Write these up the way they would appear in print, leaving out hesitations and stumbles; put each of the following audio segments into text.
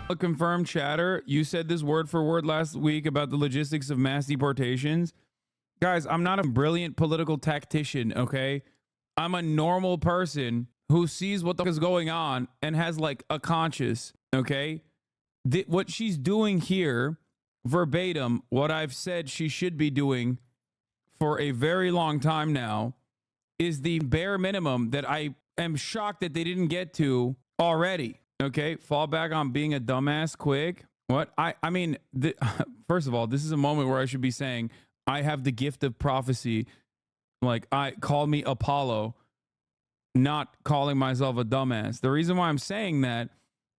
A confirmed chatter. You said this word for word last week about the logistics of mass deportations. Guys, I'm not a brilliant political tactician, okay? I'm a normal person who sees what the fuck is going on and has like a conscience, okay? What she's doing here, verbatim, what I've said she should be doing for a very long time now, is the bare minimum that I am shocked that they didn't get to already. Okay, fall back on being a dumbass quick. What? I mean, first of all, this is a moment where I should be saying I have the gift of prophecy. Like, call me Apollo, not calling myself a dumbass. The reason why I'm saying that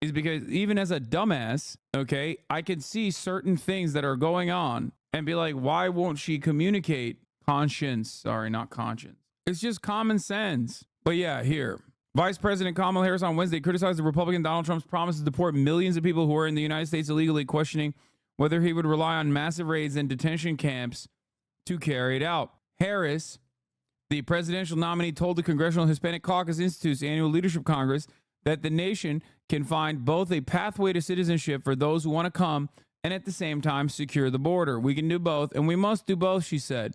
is because even as a dumbass, okay, I can see certain things that are going on and be like, why won't she communicate? Conscience. Sorry, not conscience. It's just common sense. But yeah, here. Vice President Kamala Harris on Wednesday criticized the Republican Donald Trump's promise to deport millions of people who are in the United States illegally, questioning whether he would rely on massive raids and detention camps to carry it out. Harris, the presidential nominee, told the Congressional Hispanic Caucus Institute's annual leadership congress that the nation can find both a pathway to citizenship for those who want to come and at the same time secure the border. We can do both, and we must do both, she said.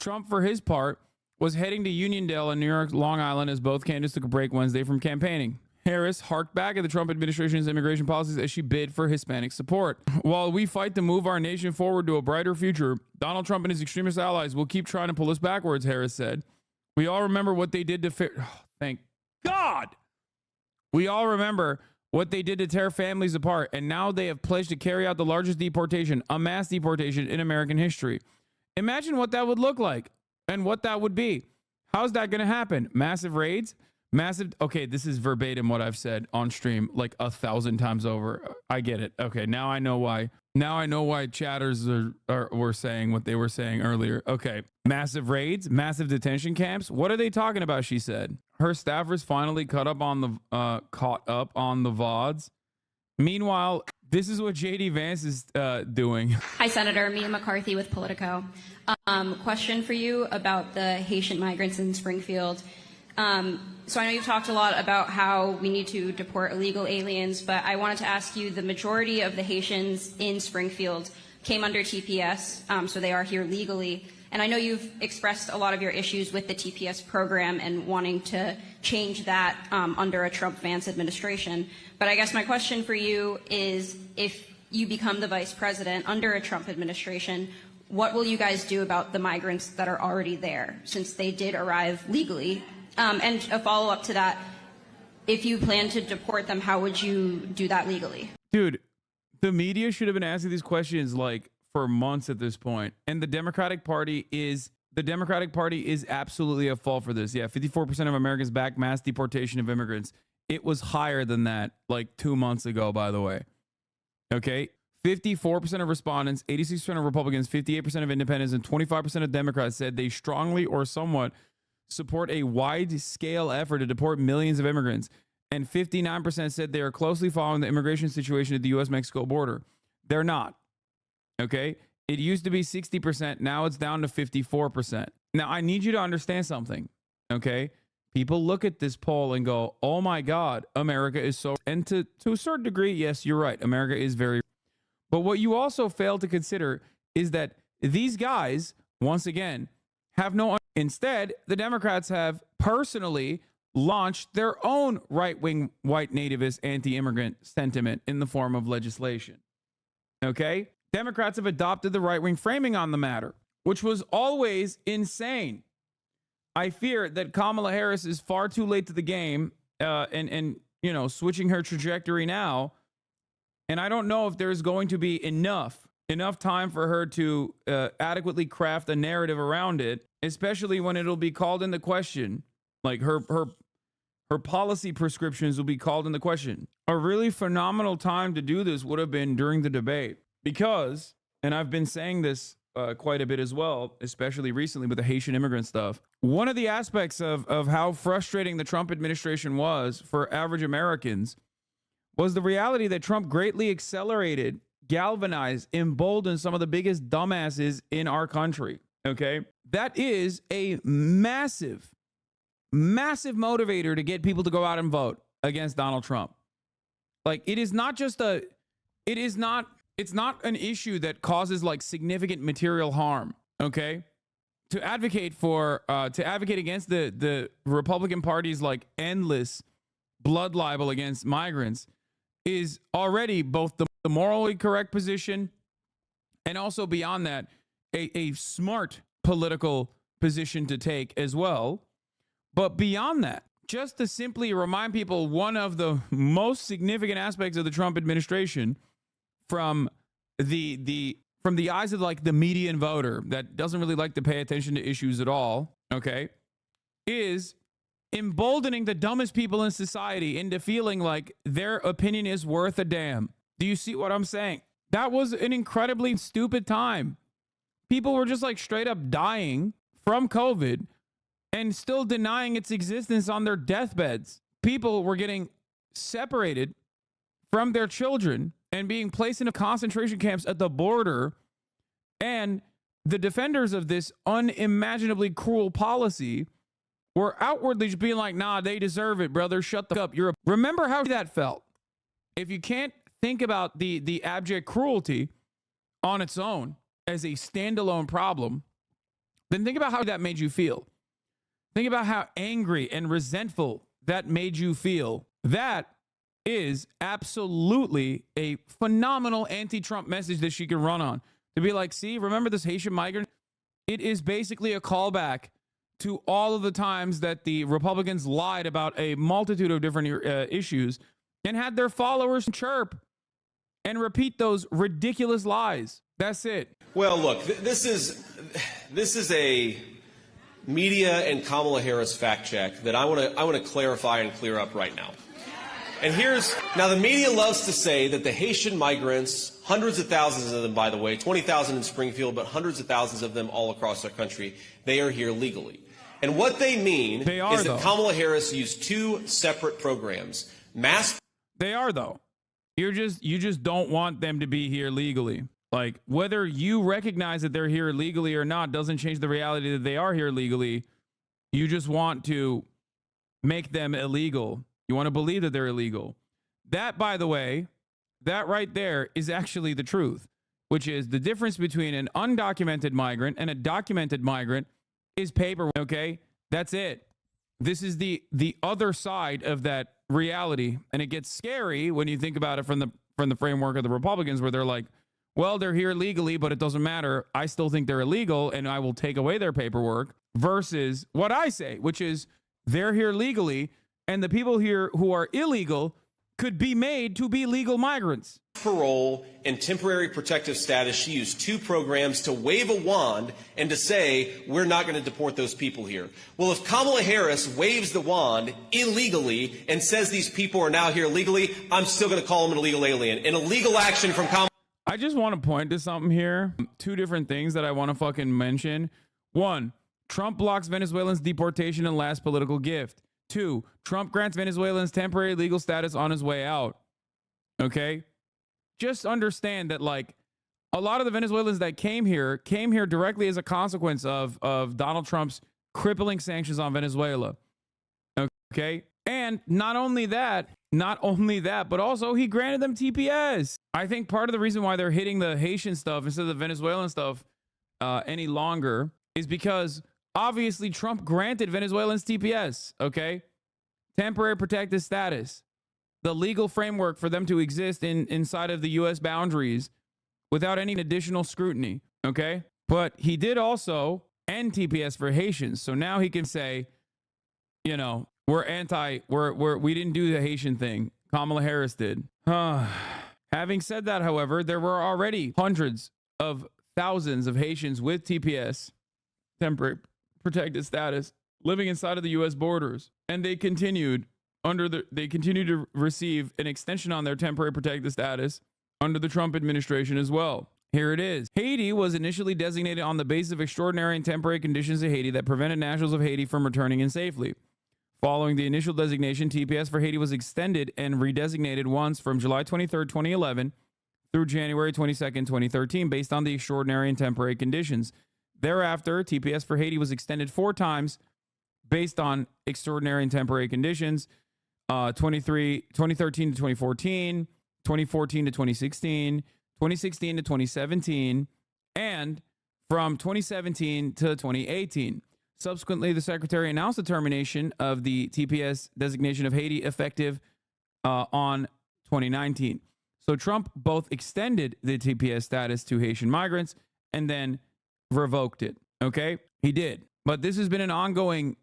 Trump, for his part, was heading to Uniondale in New York, Long Island, as both candidates took a break Wednesday from campaigning. Harris harked back at the Trump administration's immigration policies as she bid for Hispanic support. While we fight to move our nation forward to a brighter future, Donald Trump and his extremist allies will keep trying to pull us backwards, Harris said. We all remember what they did to thank God. We all remember what they did to tear families apart, and now they have pledged to carry out the largest deportation, a mass deportation in American history. Imagine what that would look like. And what that would be. How's that going to happen? Massive raids? Massive. Okay, this is verbatim what I've said on stream like 1,000 times over. I get it. Okay, now I know why. Now I know why chatters were saying what they were saying earlier. Okay, massive raids, massive detention camps. What are they talking about? She said. Her staffers finally caught up on the VODs. Meanwhile, this is what JD Vance is doing. Hi, Senator. Mia McCarthy with Politico. Question for you about the Haitian migrants in Springfield. So I know you've talked a lot about how we need to deport illegal aliens, but I wanted to ask you, the majority of the Haitians in Springfield came under TPS, so they are here legally. And I know you've expressed a lot of your issues with the TPS program and wanting to change that under a Trump-Vance administration. But I guess my question for you is, if you become the vice president under a Trump administration, what will you guys do about the migrants that are already there, since they did arrive legally? And a follow-up to that, if you plan to deport them, how would you do that legally? Dude, the media should have been asking these questions like for months at this point. And the Democratic Party is absolutely at fault for this. Yeah, 54% of Americans back mass deportation of immigrants. It was higher than that like 2 months ago, by the way. Okay. 54% of respondents, 86% of Republicans, 58% of independents, and 25% of Democrats said they strongly or somewhat support a wide-scale effort to deport millions of immigrants. And 59% said they are closely following the immigration situation at the U.S.-Mexico border. They're not. Okay? It used to be 60%. Now it's down to 54%. Now, I need you to understand something. Okay? People look at this poll and go, oh my God, America is so... And to a certain degree, yes, you're right. America is very... But what you also fail to consider is that these guys, once again, have no... Instead, the Democrats have personally launched their own right-wing white nativist anti-immigrant sentiment in the form of legislation. Okay? Democrats have adopted the right-wing framing on the matter, which was always insane. I fear that Kamala Harris is far too late to the game and you know, switching her trajectory now. And I don't know if there's going to be enough time for her to adequately craft a narrative around it, especially when it'll be called into question. Like her policy prescriptions will be called into question. A really phenomenal time to do this would have been during the debate, because, and I've been saying this quite a bit as well, especially recently with the Haitian immigrant stuff. One of the aspects of how frustrating the Trump administration was for average Americans was the reality that Trump greatly accelerated, galvanized, emboldened some of the biggest dumbasses in our country. Okay? That is a massive, massive motivator to get people to go out and vote against Donald Trump. Like, it is not just a it is not, it's not an issue that causes like significant material harm. Okay. To advocate against the Republican Party's like endless blood libel against migrants is already both the morally correct position and also beyond that, a smart political position to take as well. But beyond that, just to simply remind people, one of the most significant aspects of the Trump administration from the eyes of like the median voter that doesn't really like to pay attention to issues at all, okay, is emboldening the dumbest people in society into feeling like their opinion is worth a damn. Do you see what I'm saying? That was an incredibly stupid time. People were just like straight up dying from COVID and still denying its existence on their deathbeds. People were getting separated from their children and being placed into concentration camps at the border. And the defenders of this unimaginably cruel policy were outwardly just being like, nah, they deserve it, brother. Shut the up. Remember how that felt. If you can't think about the abject cruelty on its own as a standalone problem, then think about how that made you feel. Think about how angry and resentful that made you feel. That is absolutely a phenomenal anti-Trump message that she can run on. To be like, see, remember this Haitian migrant? It is basically a callback to all of the times that the Republicans lied about a multitude of different issues and had their followers chirp and repeat those ridiculous lies. That's it. Well, look, this is a media and Kamala Harris fact check that I want to clarify and clear up right now. And now the media loves to say that the Haitian migrants, hundreds of thousands of them, by the way, 20,000 in Springfield, but hundreds of thousands of them all across our country, they are here legally. And what they mean is that Kamala Harris used two separate programs. They are, though. You just don't want them to be here legally. Like, whether you recognize that they're here legally or not doesn't change the reality that they are here legally. You just want to make them illegal. You want to believe that they're illegal. That, by the way, that right there is actually the truth, which is the difference between an undocumented migrant and a documented migrant is paper, okay? That's it. This is the other side of that reality, and it gets scary when you think about it from the framework of the Republicans, where they're like, well, they're here legally, but it doesn't matter. I still think they're illegal, and I will take away their paperwork, versus what I say, which is they're here legally, and the people here who are illegal could be made to be legal migrants. Parole and temporary protective status. She used two programs to wave a wand and to say, we're not going to deport those people here. Well, if Kamala Harris waves the wand illegally and says these people are now here legally, I'm still going to call them an illegal alien. An illegal action from Kamala. I just want to point to something here. Two different things that I want to fucking mention. One, Trump blocks Venezuelans' deportation and last political gift. Two, Trump grants Venezuelans temporary legal status on his way out. Okay? Just understand that, like, a lot of the Venezuelans that came here directly as a consequence of Donald Trump's crippling sanctions on Venezuela. Okay? And not only that, but also he granted them TPS. I think part of the reason why they're hitting the Haitian stuff instead of the Venezuelan stuff any longer is because obviously Trump granted Venezuelans TPS, okay? Temporary protected status. The legal framework for them to exist inside of the U.S. boundaries without any additional scrutiny, okay? But he did also end TPS for Haitians. So now he can say, you know, we didn't do the Haitian thing. Kamala Harris did. Having said that, however, there were already hundreds of thousands of Haitians with TPS, temporary protected status, living inside of the U.S. borders, and they continued to receive an extension on their temporary protected status under the Trump administration as well. Here it is. Haiti was initially designated on the basis of extraordinary and temporary conditions in Haiti that prevented nationals of Haiti from returning in safely. Following the initial designation, TPS for Haiti was extended and redesignated once from July 23, 2011 through January 22, 2013, based on the extraordinary and temporary conditions. Thereafter, TPS for Haiti was extended 4 times based on extraordinary and temporary conditions, 2013 to 2014, 2014 to 2016, 2016 to 2017, and from 2017 to 2018. Subsequently, the secretary announced the termination of the TPS designation of Haiti effective on 2019. So Trump both extended the TPS status to Haitian migrants and then revoked it. Okay, he did. But this has been an ongoing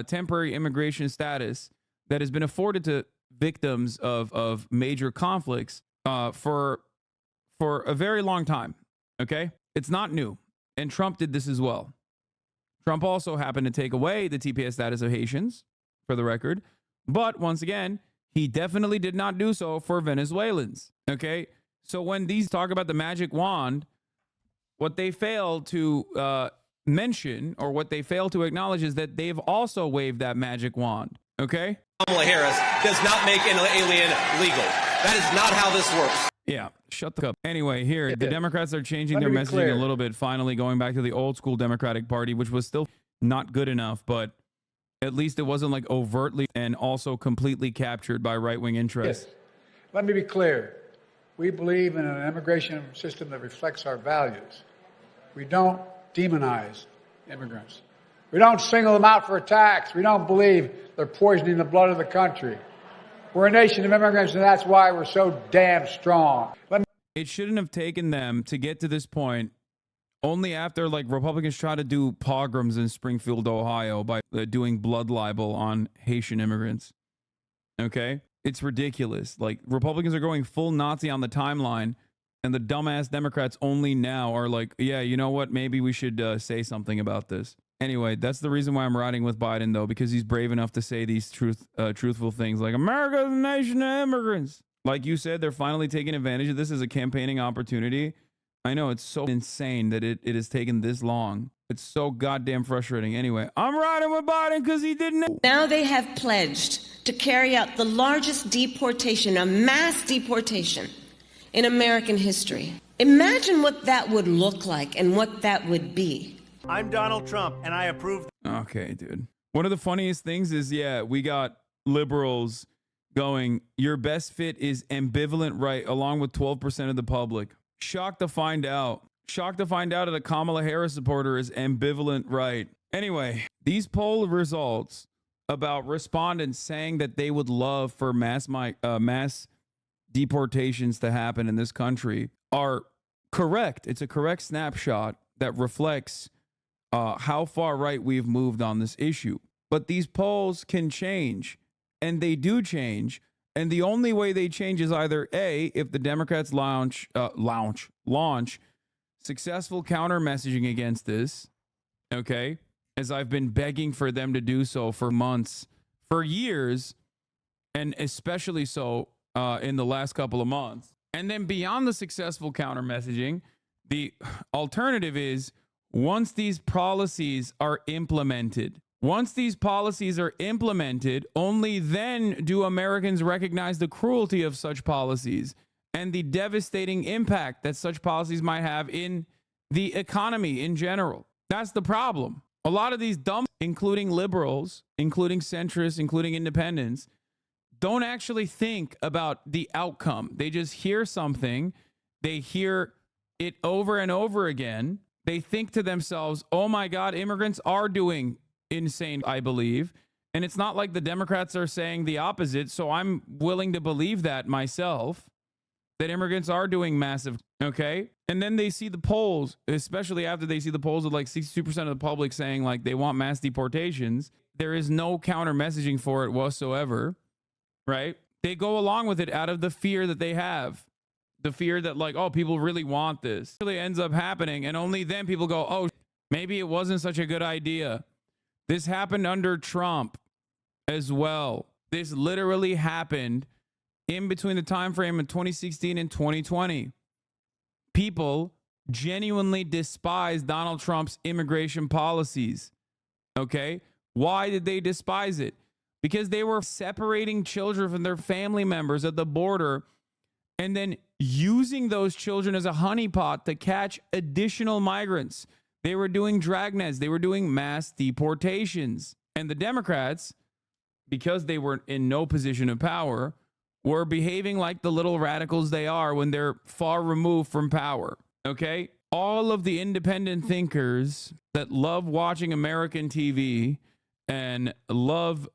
temporary immigration status that has been afforded to victims of major conflicts for a very long time. Okay, it's not new, and Trump did this as well. Trump also happened to take away the TPS status of Haitians, for the record, but once again, he definitely did not do so for Venezuelans. Okay, so when these talk about the magic wand, what they fail to mention, or what they fail to acknowledge, is that they've also waved that magic wand. Okay, Kamala Harris does not make an alien legal. That is not how this works. Yeah, shut the cup. Anyway, here, the Democrats are changing their messaging a little bit, finally going back to the old school Democratic Party, which was still not good enough, but at least it wasn't like overtly and also completely captured by right-wing interests. Yes. Let me be clear. We believe in an immigration system that reflects our values. We don't demonize immigrants. We don't single them out for attacks. We don't believe they're poisoning the blood of the country. We're a nation of immigrants, and that's why we're so damn strong. It shouldn't have taken them to get to this point only after, like, Republicans try to do pogroms in Springfield, Ohio by doing blood libel on Haitian immigrants. Okay? It's ridiculous. Like, Republicans are going full Nazi on the timeline, and the dumbass Democrats only now are like, yeah, you know what? Maybe we should say something about this. Anyway, that's the reason why I'm riding with Biden, though, because he's brave enough to say these truthful things like America is a nation of immigrants. Like you said, they're finally taking advantage of this as a campaigning opportunity. I know, it's so insane that it has taken this long. It's so goddamn frustrating. Anyway, I'm riding with Biden because he didn't. Now they have pledged to carry out the largest deportation, a mass deportation in American history. Imagine what that would look like and what that would be. I'm Donald Trump, and I approve. Okay, dude. One of the funniest things is, yeah, we got liberals going, your best fit is ambivalent right, along with 12% of the public. Shocked to find out that a Kamala Harris supporter is ambivalent right. Anyway, these poll results about respondents saying that they would love for mass deportations to happen in this country are correct. It's a correct snapshot that reflects how far right we've moved on this issue. But these polls can change, and they do change. And the only way they change is either A, if the Democrats launch successful counter messaging against this, okay, as I've been begging for them to do so for months, for years, and especially so in the last couple of months. And then beyond the successful counter messaging, the alternative is once these policies are implemented, only then do Americans recognize the cruelty of such policies and the devastating impact that such policies might have in the economy in general. That's the problem. A lot of these dumb, including liberals, including centrists, including independents, don't actually think about the outcome. They just hear something. They hear it over and over again. They think to themselves, oh my God, immigrants are doing insane, I believe. And it's not like the Democrats are saying the opposite. So I'm willing to believe that myself, that immigrants are doing massive. Okay. And then they see the polls, especially after they see the polls of like 62% of the public saying like they want mass deportations. There is no counter messaging for it whatsoever. Right. They go along with it out of the fear that they have. The fear that like, oh, people really want this. It really ends up happening. And only then people go, oh, maybe it wasn't such a good idea. This happened under Trump as well. This literally happened in between the time frame of 2016 and 2020. People genuinely despise Donald Trump's immigration policies. Okay? Why did they despise it? Because they were separating children from their family members at the border and then using those children as a honeypot to catch additional migrants. They were doing dragnets. They were doing mass deportations. And the Democrats, because they were in no position of power, were behaving like the little radicals they are when they're far removed from power. Okay? All of the independent thinkers that love watching American TV and love,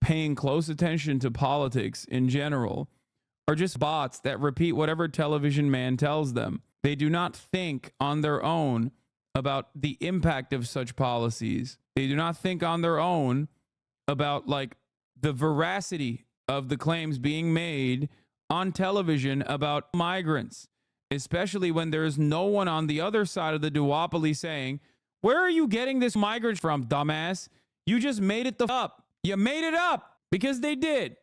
paying close attention to politics in general are just bots that repeat whatever television man tells them. They do not think on their own about the impact of such policies. They do not think on their own about like the veracity of the claims being made on television about migrants, especially when there's no one on the other side of the duopoly saying, where are you getting this migrant from, dumbass? You just made it up. You made it up, because they did.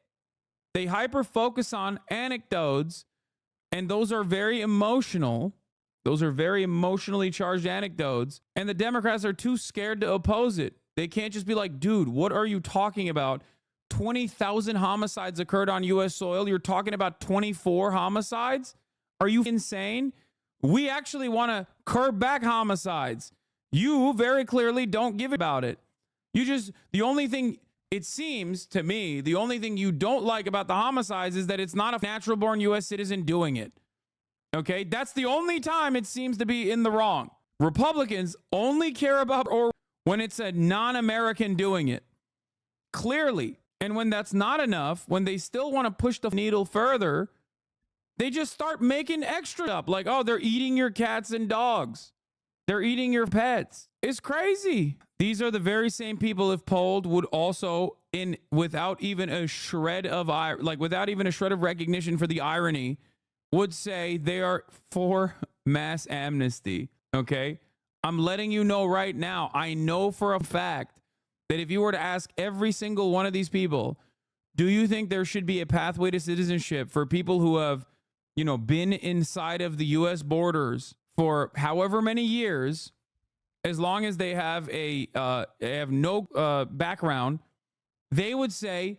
They hyper focus on anecdotes, and those are very emotional. Those are very emotionally charged anecdotes, and the Democrats are too scared to oppose it. They can't just be like, dude, what are you talking about? 20,000 homicides occurred on U.S. soil. You're talking about 24 homicides? Are you insane? We actually want to curb back homicides. You very clearly don't give about it. The only thing, it seems to me, the only thing you don't like about the homicides is that it's not a natural born U.S. citizen doing it. Okay? That's the only time it seems to be in the wrong. Republicans only care about or when it's a non-American doing it. Clearly. And when that's not enough, when they still want to push the needle further, they just start making extra up. Like, oh, they're eating your cats and dogs. They're eating your pets. It's crazy. These are the very same people, if polled, would also, without even a shred of recognition for the irony, would say they are for mass amnesty. Okay? I'm letting you know right now. I know for a fact that if you were to ask every single one of these people, do you think there should be a pathway to citizenship for people who have, been inside of the U.S. borders for however many years, as long as they have no background, they would say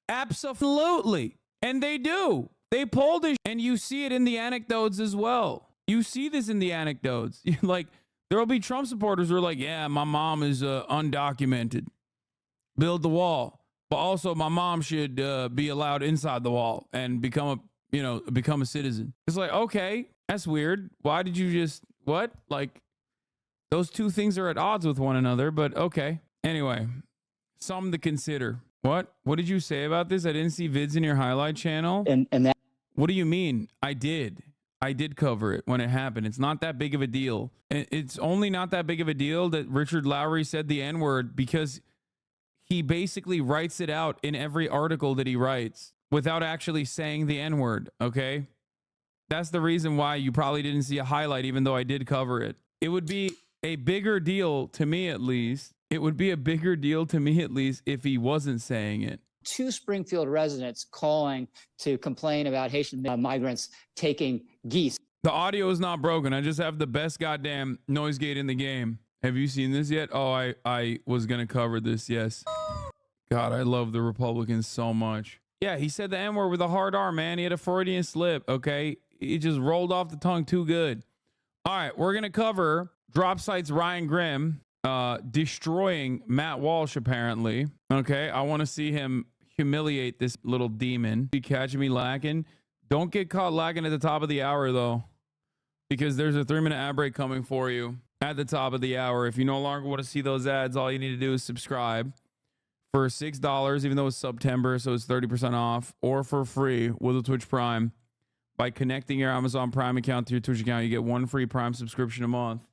absolutely. And they do. They polled it, and you see it in the anecdotes as well. You see this in the anecdotes. Like, there'll be Trump supporters who are like, yeah, my mom is undocumented. Build the wall. But also my mom should be allowed inside the wall and become a citizen. It's like, okay, that's weird. Why did you what? Like, those two things are at odds with one another, but okay. Anyway, something to consider. What did you say about this? I didn't see vids in your highlight channel. And that. What do you mean? I did cover it when it happened. It's not that big of a deal. It's only not that big of a deal that Richard Lowry said the N-word, because he basically writes it out in every article that he writes without actually saying the N-word, okay? That's the reason why you probably didn't see a highlight, even though I did cover it. It would be a bigger deal to me, at least. It would be a bigger deal to me, at least, if he wasn't saying it. 2 Springfield residents calling to complain about Haitian migrants taking geese. The audio is not broken. I just have the best goddamn noise gate in the game. Have you seen this yet? Oh, I was going to cover this, yes. God, I love the Republicans so much. Yeah, he said the N-word with a hard R, man. He had a Freudian slip, okay? It just rolled off the tongue too good. All right, we're going to cover Drop Site's Ryan Grimm destroying Matt Walsh, apparently. Okay, I want to see him humiliate this little demon. You catching me lacking? Don't get caught lacking at the top of the hour, though, because there's a 3-minute ad break coming for you at the top of the hour. If you no longer want to see those ads, all you need to do is subscribe for $6, even though it's September, so it's 30% off, or for free with a Twitch Prime. By connecting your Amazon Prime account to your Twitch account, you get 1 free Prime subscription a month.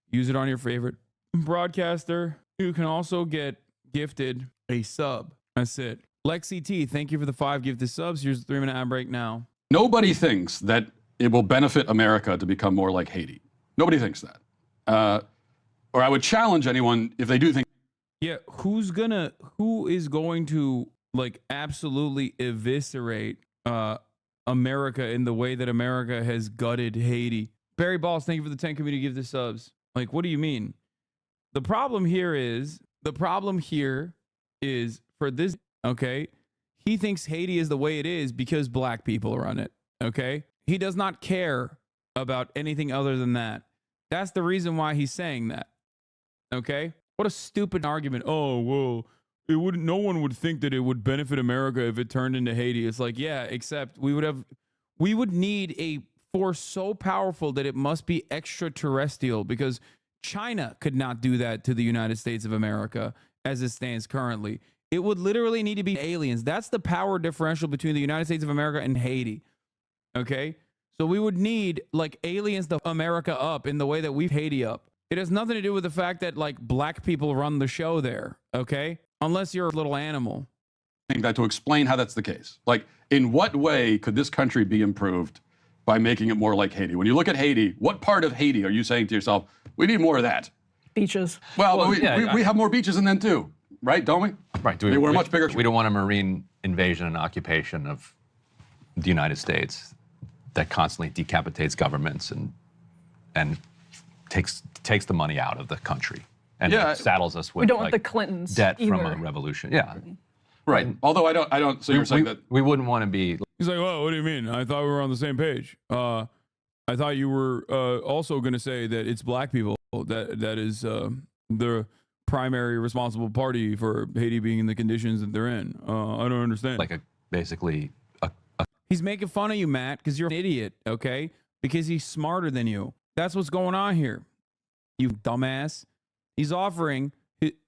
Use it on your favorite broadcaster. You can also get gifted a sub. That's it. Lexi T, thank you for the 5 gifted subs. Here's the 3-minute ad break now. Nobody thinks that it will benefit America to become more like Haiti. Nobody thinks that. Or I would challenge anyone if they do think. Yeah, who is going to like absolutely eviscerate America in the way that America has gutted Haiti? Barry Balls, thank you for the 10 community give the subs. Like, what do you mean? The problem here is for this, okay? He thinks Haiti is the way it is because black people run it, okay? He does not care about anything other than that. That's the reason why he's saying that, okay? What a stupid argument. Oh, well, it wouldn't. No one would think that it would benefit America if it turned into Haiti. It's like, yeah, except we would need a force so powerful that it must be extraterrestrial, because China could not do that to the United States of America as it stands currently. It would literally need to be aliens. That's the power differential between the United States of America and Haiti. Okay? So we would need like aliens to America up in the way that we've Haiti up. It has nothing to do with the fact that like black people run the show there. Okay? Unless you're a little animal. I think that to explain how that's the case. Like, in what way could this country be improved by making it more like Haiti? When you look at Haiti, what part of Haiti are you saying to yourself, we need more of that? Beaches. Well, we have more beaches than them too, right? Don't we? Right. We're a much bigger. We don't want a marine invasion and occupation of the United States that constantly decapitates governments and takes the money out of the country and saddles us with we don't want the Clintons debt either. from a revolution. Yeah. Right. Although I don't. So you're saying that we wouldn't want to be. He's like, well, what do you mean? I thought we were on the same page. I thought you were also going to say that it's black people that is the primary responsible party for Haiti being in the conditions that they're in. I don't understand. Like basically a He's making fun of you, Matt, because you're an idiot, okay? Because he's smarter than you. That's what's going on here, you dumbass. He's offering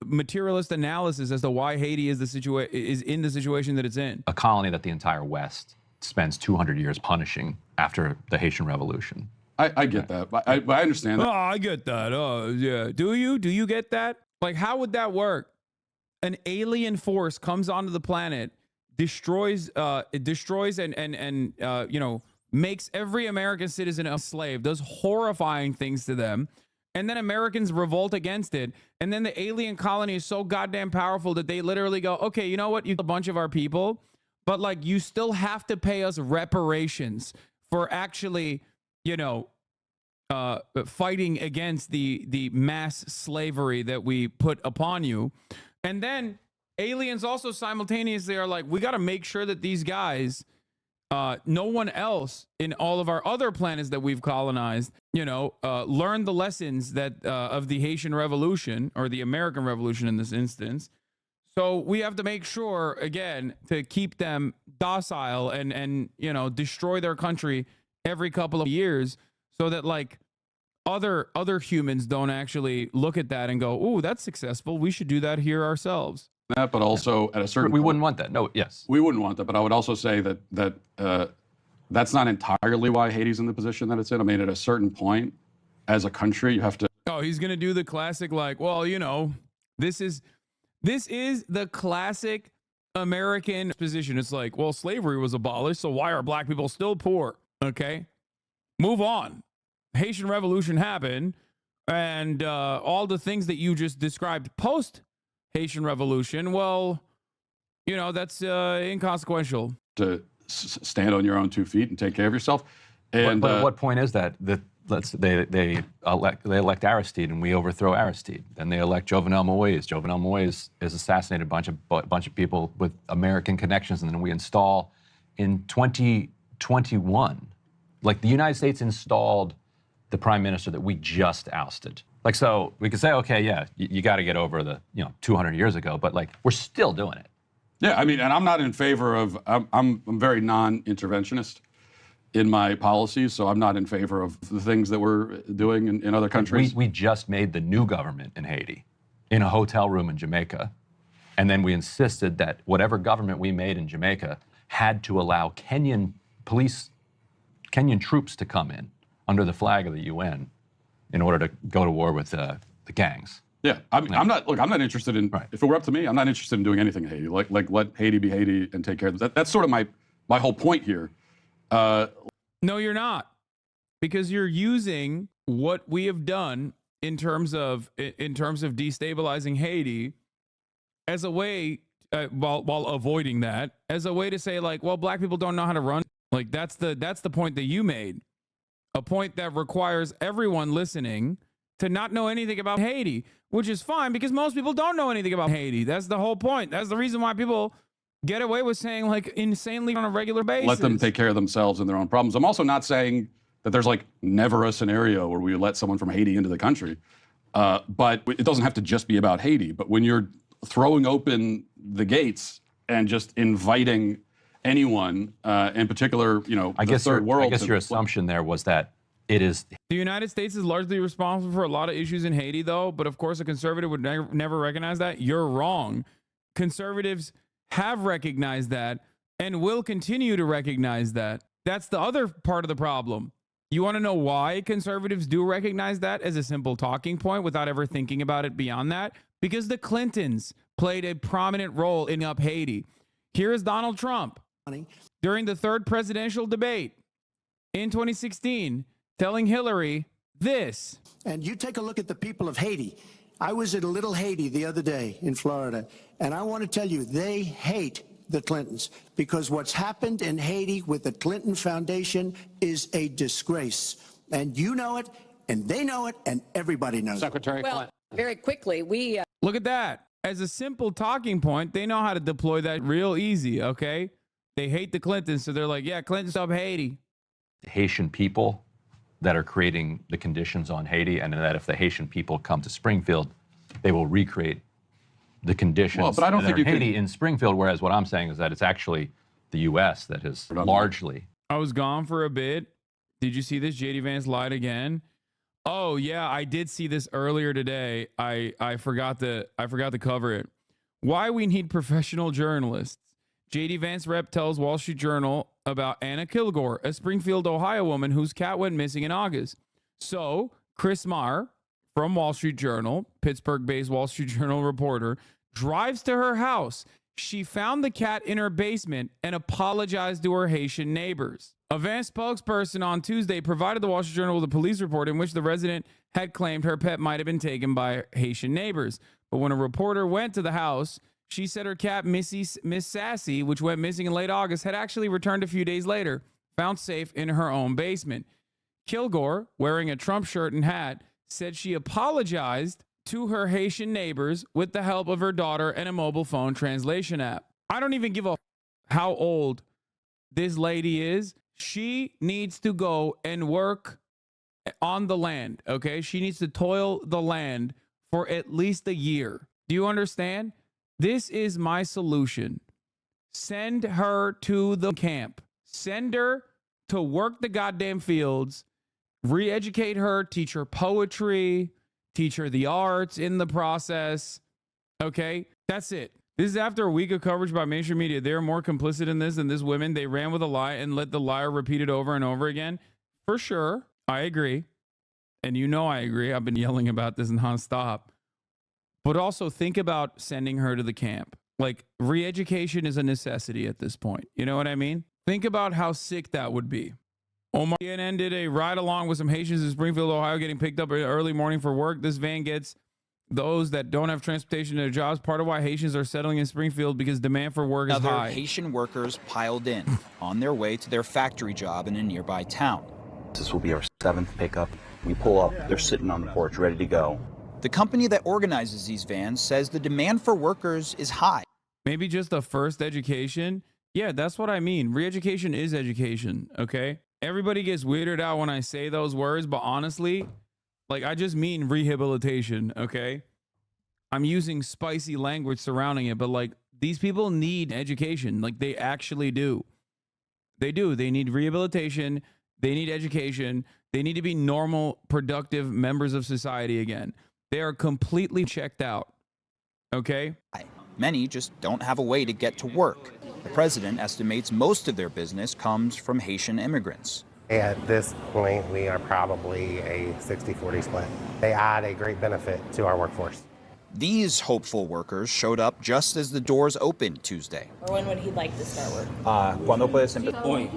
materialist analysis as to why Haiti is in the situation that it's in. A colony that the entire West spends 200 years punishing after the Haitian Revolution. I get that. I understand that. Oh, I get that. Oh, yeah. Do you? Do you get that? Like, how would that work? An alien force comes onto the planet, destroys and you know, makes every American citizen a slave, does horrifying things to them, and then Americans revolt against it, and then the alien colony is so goddamn powerful that they literally go, okay, you know what, you a bunch of our people, but like you still have to pay us reparations for actually, you know, fighting against the mass slavery that we put upon you. And then aliens also simultaneously are like, we got to make sure that these guys, no one else in all of our other planets that we've colonized, you know, learn the lessons that of the Haitian Revolution, or the American Revolution in this instance. So we have to make sure, again, to keep them docile and you know, destroy their country every couple of years, so that like other humans don't actually look at that and go, "Ooh, that's successful. We should do that here ourselves." That, but also at a certain we point, wouldn't want that. No, yes, we wouldn't want that. But I would also say that that's not entirely why Haiti's in the position that it's in. I mean, at a certain point, as a country, you have to. Oh, he's gonna do the classic, like, well, you know, this is the classic American position. It's like, well, slavery was abolished, so why are black people still poor? Okay, move on. Haitian Revolution happened, and all the things that you just described post Haitian Revolution, well, you know, that's inconsequential. To stand on your own 2 feet and take care of yourself. And but what point is that? They elect Aristide, and we overthrow Aristide. Then they elect Jovenel Moïse. Jovenel Moïse is assassinated a bunch of people with American connections, and then we install in 2021, like the United States installed the prime minister that we just ousted. Like, so we could say, okay, yeah, you got to get over the, 200 years ago, but like, we're still doing it. Yeah, I mean, and I'm not in favor of, I'm very non-interventionist in my policies, so I'm not in favor of the things that we're doing in other countries. We just made the new government in Haiti in a hotel room in Jamaica, and then we insisted that whatever government we made in Jamaica had to allow Kenyan troops to come in under the flag of the UN in order to go to war with the gangs. Yeah, I'm not interested in, if it were up to me, I'm not interested in doing anything in Haiti. Like let Haiti be Haiti and take care of that. That's sort of my whole point here. No, you're not. Because you're using what we have done in terms of destabilizing Haiti as a way, while avoiding that, as a way to say, like, well, black people don't know how to run. Like, that's the point that you made. A point that requires everyone listening to not know anything about Haiti, which is fine because most people don't know anything about Haiti. That's the whole point. That's the reason why people get away with saying like insanely on a regular basis. Let them take care of themselves and their own problems. I'm also not saying that there's like never a scenario where we let someone from Haiti into the country. But it doesn't have to just be about Haiti. But when you're throwing open the gates and just inviting anyone, in particular, I the guess third world. I guess your assumption there was that it is. The United States is largely responsible for a lot of issues in Haiti, though. But of course, a conservative would never recognize that. You're wrong. Conservatives have recognized that and will continue to recognize that. That's the other part of the problem. You want to know why conservatives do recognize that as a simple talking point without ever thinking about it beyond that? Because the Clintons played a prominent role in up Haiti. Here is Donald Trump during the third presidential debate in 2016 telling Hillary this. And you take a look at the people of Haiti. I was at a little Haiti the other day in Florida, and I want to tell you, they hate the Clintons because what's happened in Haiti with the Clinton Foundation is a disgrace. And you know it, and they know it, and everybody knows Secretary it. Clinton. Very quickly, Look at that. As a simple talking point, they know how to deploy that real easy, okay? They hate the Clintons, so they're like, yeah, Clinton's up Haiti. Haitian people that are creating the conditions on Haiti, and that if the Haitian people come to Springfield, they will recreate the conditions Well, but I don't that think are you in Haiti can- in Springfield, whereas what I'm saying is that it's actually the U.S. that has largely. I was gone for a bit. Did you see this? JD Vance lied again. Oh yeah, I did see this earlier today. I forgot to cover it. Why we need professional journalists. JD Vance rep tells Wall Street Journal about Anna Kilgore, a Springfield, Ohio woman whose cat went missing in August. So Chris Marr from Wall Street Journal, Pittsburgh-based Wall Street Journal reporter, drives to her house. She found the cat in her basement and apologized to her Haitian neighbors. A Vance spokesperson on Tuesday provided the Wall Street Journal with a police report in which the resident had claimed her pet might have been taken by Haitian neighbors. But when a reporter went to the house, she said her cat, Miss Sassy, which went missing in late August, had actually returned a few days later, found safe in her own basement. Kilgore, wearing a Trump shirt and hat, said she apologized to her Haitian neighbors with the help of her daughter and a mobile phone translation app. I don't even give a how old this lady is. She needs to go and work on the land, okay? She needs to toil the land for at least a year. Do you understand? This is my solution. Send her to the camp. Send her to work the goddamn fields, re-educate her, teach her poetry, teach her the arts in the process. Okay, that's it. This is after a week of coverage by mainstream media. They're more complicit in this than this women. They ran with a lie and let the liar repeat it over and over again. For sure, I agree. And you know I agree. I've been yelling about this nonstop. But also think about sending her to the camp. Like, re-education is a necessity at this point. You know what I mean? Think about how sick that would be. CNN did a ride along with some Haitians in Springfield, Ohio, getting picked up early morning for work. This van gets those that don't have transportation to their jobs. Part of why Haitians are settling in Springfield because demand for work is Other high. Haitian workers piled in on their way to their factory job in a nearby town. This will be our 7th pickup. We pull up, they're sitting on the porch ready to go. The company that organizes these vans says the demand for workers is high. Maybe just a first education. Yeah, that's what I mean. Re-education is education, okay? Everybody gets weirded out when I say those words, but honestly, like, I just mean rehabilitation, okay? I'm using spicy language surrounding it, but like, these people need education. Like, they actually do. They do. They need rehabilitation. They need education. They need to be normal, productive members of society again. They are completely checked out, okay? Many just don't have a way to get to work. The president estimates most of their business comes from Haitian immigrants. At this point, we are probably a 60-40 split. They add a great benefit to our workforce. These hopeful workers showed up just as the doors opened Tuesday. Or when would he like to start work? Cuando puedes empezar? Hoy.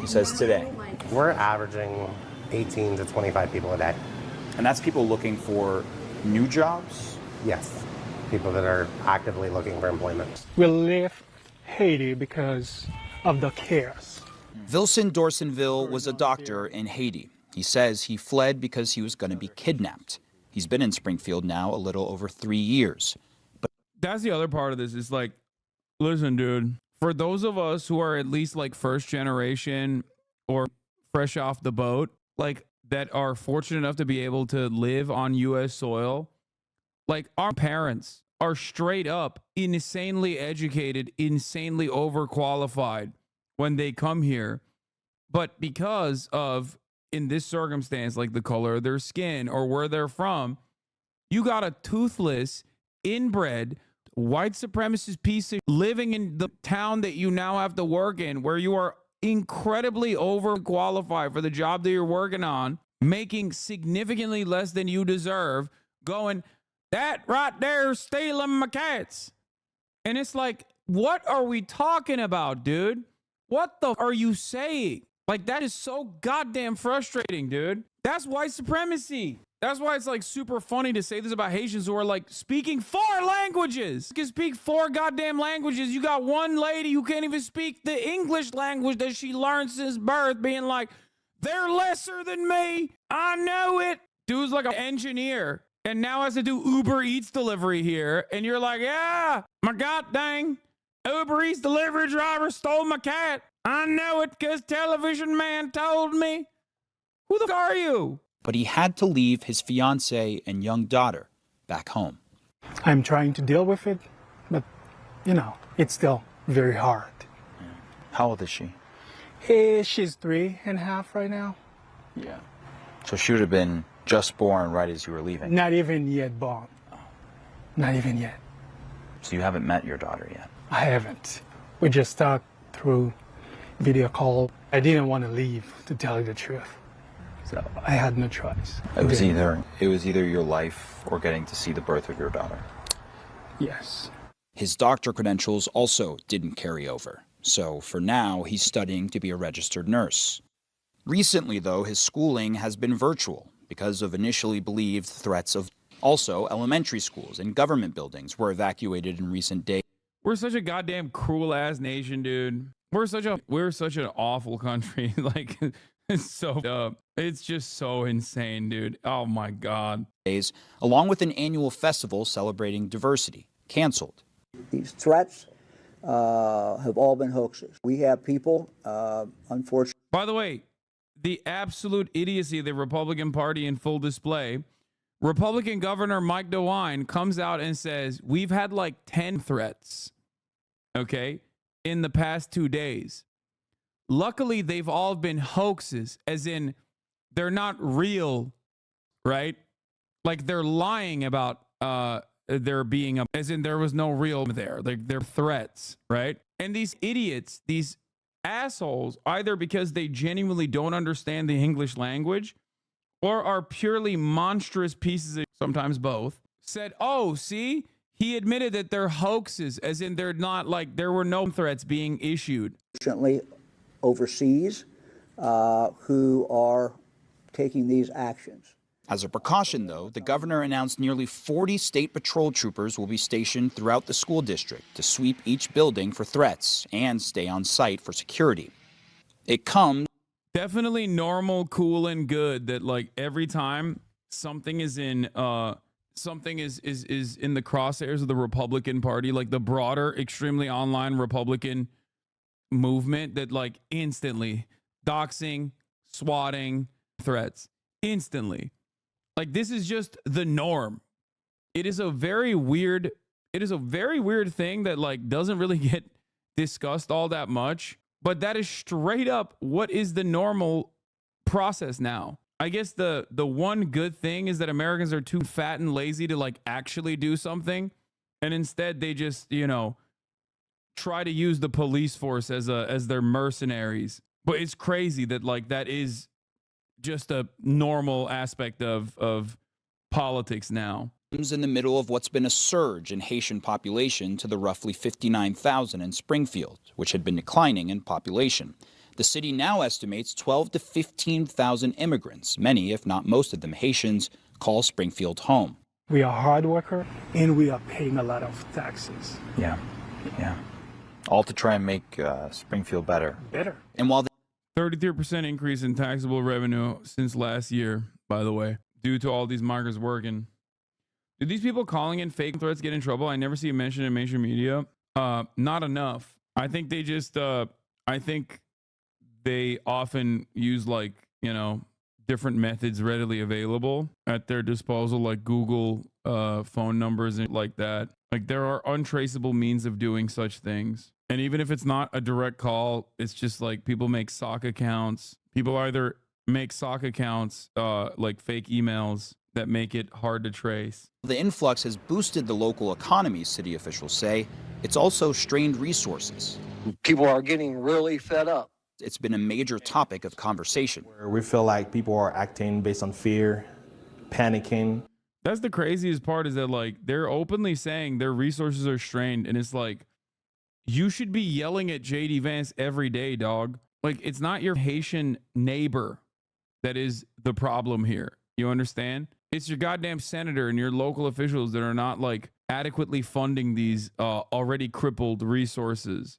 He says today. We're averaging 18 to 25 people a day. And that's people looking for new jobs? Yes, people that are actively looking for employment. We left Haiti because of the chaos. Vilson Dorsonville was a doctor in Haiti. He says he fled because he was going to be kidnapped. He's been in Springfield now a little over 3 years. But that's the other part of this. Is like, listen, dude, for those of us who are at least like first generation or fresh off the boat, like that are fortunate enough to be able to live on U.S. soil, like our parents are straight up insanely educated, insanely overqualified when they come here. But because of, in this circumstance, like the color of their skin or where they're from, you got a toothless, inbred, white supremacist piece of living in the town that you now have to work in, where you are incredibly overqualified for the job that you're working on, making significantly less than you deserve, going, that right there is stealing my cats. And it's like, what are we talking about, dude? What the are you saying? Like, that is so goddamn frustrating, dude. That's white supremacy. That's why it's like super funny to say this about Haitians who are like speaking 4 languages. You can speak 4 goddamn languages. You got one lady who can't even speak the English language that she learned since birth, being like, they're lesser than me. I know it. Dude's like an engineer and now has to do Uber Eats delivery here. And you're like, yeah, my god dang, Uber Eats delivery driver stole my cat. I know it because television man told me. Who the fuck are you? But he had to leave his fiancée and young daughter back home. I'm trying to deal with it, but, you know, it's still very hard. How old is she? She's 3.5 right now. Yeah. So she would have been just born right as you were leaving? Not even yet born. Not even yet. So you haven't met your daughter yet? I haven't. We just talked through video call. I didn't want to leave, to tell you the truth. So I had no choice. It was either your life or getting to see the birth of your daughter. Yes. His doctor credentials also didn't carry over. So for now, he's studying to be a registered nurse. Recently, though, his schooling has been virtual because of initially believed threats of. Also, elementary schools and government buildings were evacuated in recent days. We're such a goddamn cruel ass nation, dude. We're such an awful country. Like, it's so dumb. It's just so insane, dude. Oh my God. Along with an annual festival celebrating diversity, canceled. These threats have all been hoaxes. We have people, unfortunately. By the way, the absolute idiocy of the Republican Party in full display. Republican Governor Mike DeWine comes out and says, we've had like 10 threats, okay, in the past 2 days. Luckily, they've all been hoaxes, as in they're not real, right? Like they're lying about there being as in there was no real there. Like they're threats, right? And these idiots, these assholes, either because they genuinely don't understand the English language or are purely monstrous pieces of, sometimes both, said, oh, see, he admitted that they're hoaxes, as in they're not, like there were no threats being issued. Unfortunately, overseas, who are taking these actions. As a precaution, though, the governor announced nearly 40 state patrol troopers will be stationed throughout the school district to sweep each building for threats and stay on site for security. It comes definitely normal, cool, and good that like every time something is in something is in the crosshairs of the Republican Party, like the broader, extremely online Republican movement, that like instantly doxing, swatting, threats, instantly. Like this is just the norm. It is a very weird thing that like doesn't really get discussed all that much. But that is straight up what is the normal process now. I guess the one good thing is that Americans are too fat and lazy to like actually do something. And instead they just, you know, try to use the police force as their mercenaries. But it's crazy that like that is just a normal aspect of politics now. In the middle of what's been a surge in Haitian population to the roughly 59,000 in Springfield, which had been declining in population. The city now estimates 12 to 15,000 immigrants, many, if not most of them Haitians, call Springfield home. We are hard worker and we are paying a lot of taxes. Yeah. All to try and make Springfield better. And while 33% increase in taxable revenue since last year, by the way, due to all these migrants working. Do these people calling in fake threats get in trouble? I never see a mention in mainstream media. Not enough. I think they just, I think they often use like, you know, different methods readily available at their disposal, like Google phone numbers and like that. Like there are untraceable means of doing such things. And even if it's not a direct call, it's just like people make sock accounts. People either make sock accounts, like fake emails that make it hard to trace. The influx has boosted the local economy, city officials say. It's also strained resources. People are getting really fed up. It's been a major topic of conversation. We feel like people are acting based on fear, panicking. That's the craziest part, is that like they're openly saying their resources are strained, and it's like, you should be yelling at JD Vance every day, dog. Like, it's not your Haitian neighbor that is the problem here. You understand? It's your goddamn senator and your local officials that are not like adequately funding these already crippled resources.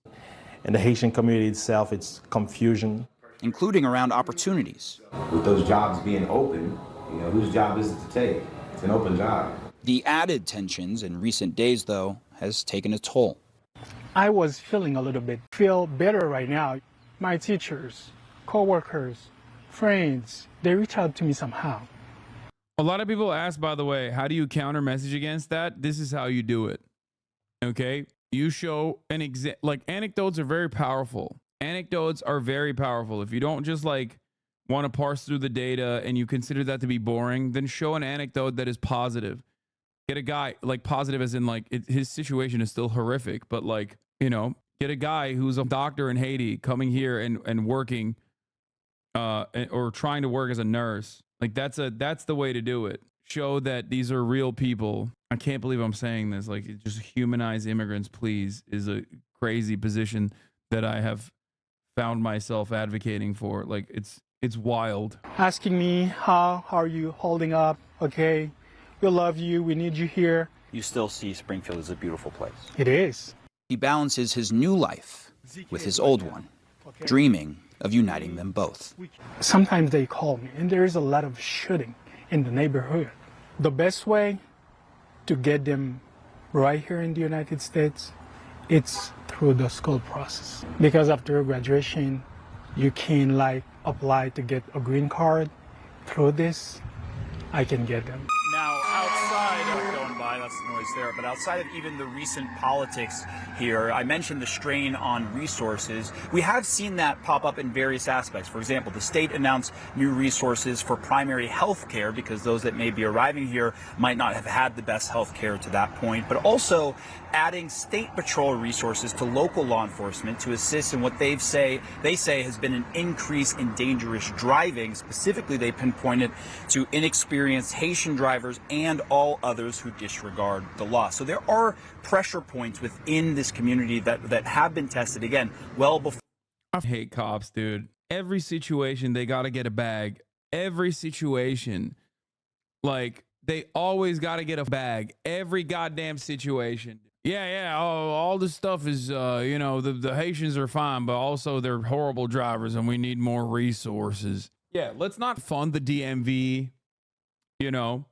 In the Haitian community itself, it's confusion. Including around opportunities. With those jobs being open, you know, whose job is it to take? It's an open job. The added tensions in recent days, though, has taken a toll. I was feeling a little bit, feel better right now. My teachers, co-workers, friends, they reach out to me somehow. A lot of people ask, by the way, how do you counter message against that? This is how you do it. Okay? You show an like anecdotes are very powerful. Anecdotes are very powerful. If you don't just like want to parse through the data and you consider that to be boring, then show an anecdote that is positive. Get a guy, like positive as in like his situation is still horrific, but like, you know, get a guy who's a doctor in Haiti coming here and working or trying to work as a nurse. Like that's the way to do it. Show that these are real people. I can't believe I'm saying this. Like, just humanize immigrants, please, is a crazy position that I have found myself advocating for. Like, it's wild. Asking me, how are you holding up? Okay, we love you. We need you here. You still see Springfield as a beautiful place. It is. He balances his new life with his old one, dreaming of uniting them both. Sometimes they call me, and there is a lot of shooting in the neighborhood. The best way to get them right here in the United States, it's through the school process. Because after graduation, you can like apply to get a green card. Through this, I can get them. Now, outside, going by, that's the noise there, but outside of even the recent politics here, I mentioned the strain on resources. We have seen that pop up in various aspects. For example, the state announced new resources for primary health care because those that may be arriving here might not have had the best health care to that point, but also adding state patrol resources to local law enforcement to assist in what they say has been an increase in dangerous driving. Specifically, they pinpointed to inexperienced Haitian drivers and all others who disregard the law. So there are pressure points within this community that have been tested, again, well before. I hate cops, dude. Every situation, they got to get a bag. Every situation. Like, they always got to get a bag. Every goddamn situation. Yeah. All this stuff is, you know, the Haitians are fine, but also they're horrible drivers and we need more resources. Yeah, let's not fund the DMV, you know,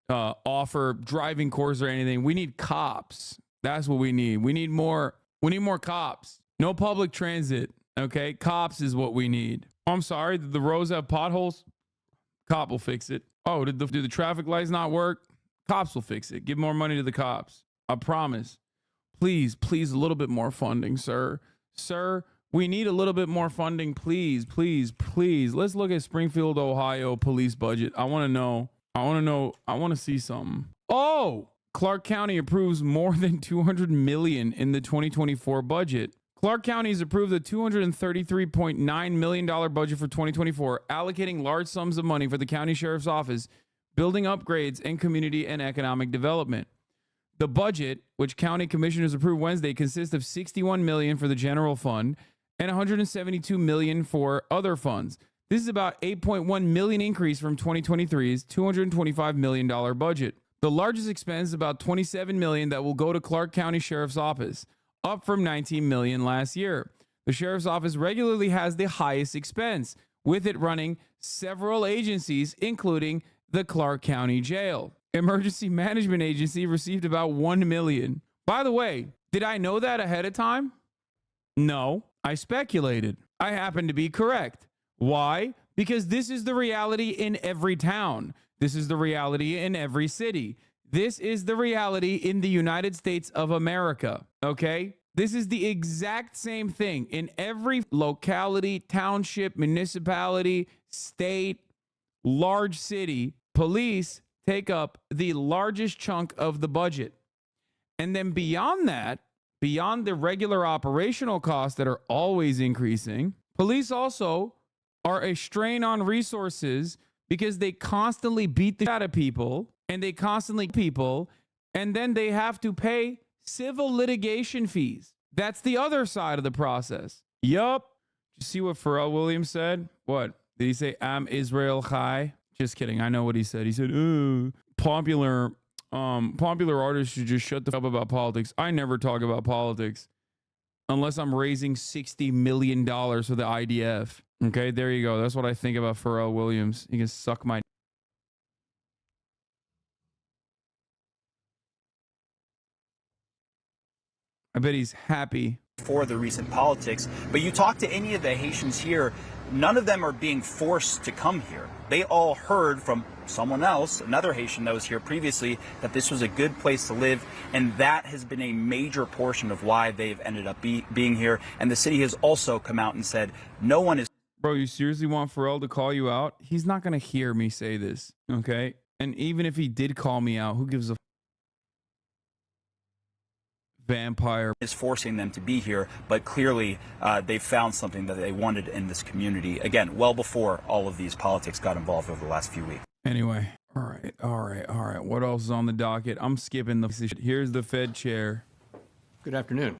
offer driving courses or anything. We need cops. That's what we need. We need more cops. No public transit. Okay, cops is what we need. I'm sorry, did the roads have potholes? Cop will fix it. Oh, do the traffic lights not work? Cops will fix it. Give more money to the cops. I promise. Please, a little bit more funding, sir. Sir, we need a little bit more funding, please. Let's look at Springfield, Ohio police budget. I want to know. I want to see something. Oh, Clark County approves more than $200 million in the 2024 budget. Clark County has approved the $233.9 million budget for 2024, allocating large sums of money for the county sheriff's office, building upgrades, and community and economic development. The budget, which county commissioners approved Wednesday, consists of $61 million for the general fund and $172 million for other funds. This is about $8.1 million increase from 2023's $225 million budget. The largest expense is about $27 million that will go to Clark County Sheriff's Office, up from $19 million last year. The Sheriff's Office regularly has the highest expense, with it running several agencies, including the Clark County Jail. Emergency Management Agency received about $1 million. By the way, did I know that ahead of time? No, I speculated. I happen to be correct. Why? Because this is the reality in every town. This is the reality in every city. This is the reality in the United States of America, okay? This is the exact same thing in every locality, township, municipality, state, large city. Police take up the largest chunk of the budget. And then beyond that, beyond the regular operational costs that are always increasing, police also are a strain on resources because they constantly beat the shit out of people and and then they have to pay civil litigation fees. That's the other side of the process. Yup. Did you see what Pharrell Williams said? What? Did he say, I'm Israel Chai? Just kidding. I know what he said. He said, popular artists should just shut the fuck up about politics. I never talk about politics unless I'm raising $60 million for the IDF. Okay, there you go. That's what I think about Pharrell Williams. He can suck my... I bet he's happy. For the recent politics, but you talk to any of the Haitians here, none of them are being forced to come here. They all heard from someone else, another Haitian that was here previously, that this was a good place to live, and that has been a major portion of why they've ended up being here. And the city has also come out and said, no one is... Bro, you seriously want Pharrell to call you out? He's not going to hear me say this, okay? And even if he did call me out, who gives a... Vampire is forcing them to be here, but clearly they've found something that they wanted in this community. Again, well before all of these politics got involved over the last few weeks. Anyway, all right. What else is on the docket? I'm skipping the... Here's the Fed chair. Good afternoon.